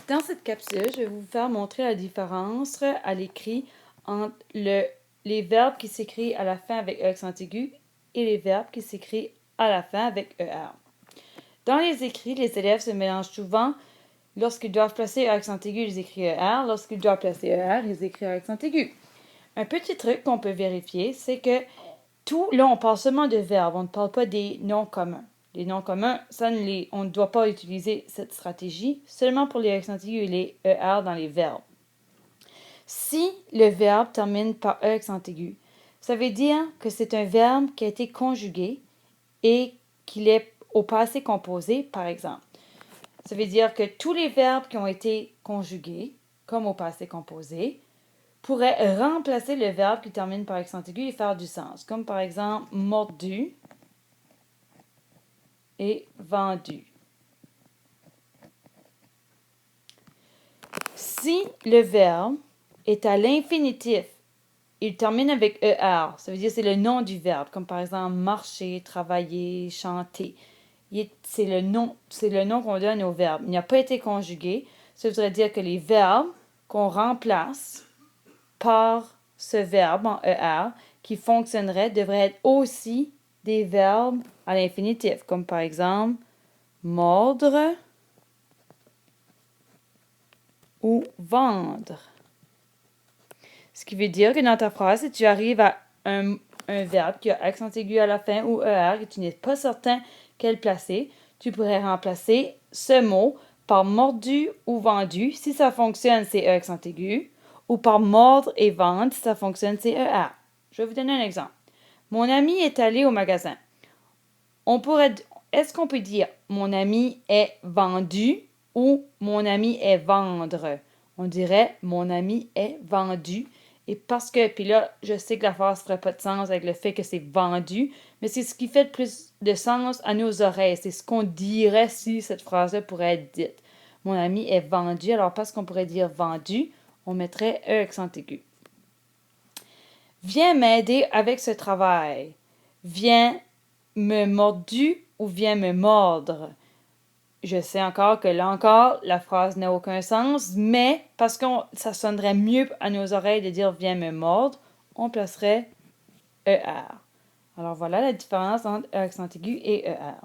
Dans cette capsule, je vais vous faire montrer la différence à l'écrit entre les verbes qui s'écrivent à la fin avec E accent aigu et les verbes qui s'écrivent à la fin avec ER. Dans les écrits, les élèves se mélangent souvent. Lorsqu'ils doivent placer E accent aigu, ils écrivent ER. Lorsqu'ils doivent placer ER, ils écrivent E accent aigu. Un petit truc qu'on peut vérifier, c'est que là, on parle seulement de verbes, on ne parle pas des noms communs. Les noms communs, on ne doit pas utiliser cette stratégie, seulement pour les accents aigus et les ER dans les verbes. Si le verbe termine par E accent aigu, ça veut dire que c'est un verbe qui a été conjugué et qu'il est au passé composé, par exemple. Ça veut dire que tous les verbes qui ont été conjugués, comme au passé composé, pourraient remplacer le verbe qui termine par accent aigu et faire du sens, comme par exemple mordu et vendu. Si le verbe est à l'infinitif, il termine avec ER, ça veut dire que c'est le nom du verbe, comme par exemple marcher, travailler, chanter. C'est le nom qu'on donne au verbe. Il n'a pas été conjugué. Ça voudrait dire que les verbes qu'on remplace par ce verbe en ER qui fonctionnerait devraient être aussi des verbes à l'infinitif, comme par exemple mordre ou vendre. Ce qui veut dire que dans ta phrase, si tu arrives à un verbe qui a accent aigu à la fin ou ER et tu n'es pas certain quel placer, tu pourrais remplacer ce mot par mordu ou vendu. Si ça fonctionne, c'est E accent aigu. Ou par mordre et vendre, si ça fonctionne, c'est ER. Je vais vous donner un exemple. Mon ami est allé au magasin. Est-ce qu'on peut dire mon ami est vendu ou mon ami est vendre? On dirait mon ami est vendu. Et puis là, je sais que la phrase ne ferait pas de sens avec le fait que c'est vendu, mais c'est ce qui fait le plus de sens à nos oreilles. C'est ce qu'on dirait si cette phrase-là pourrait être dite. Mon ami est vendu, alors parce qu'on pourrait dire vendu, on mettrait E accent aigu. Viens m'aider avec ce travail. Viens me mordu ou viens me mordre. Je sais encore que là encore, la phrase n'a aucun sens, mais parce que ça sonnerait mieux à nos oreilles de dire viens me mordre, on placerait ER. Alors voilà la différence entre E accent aigu et ER.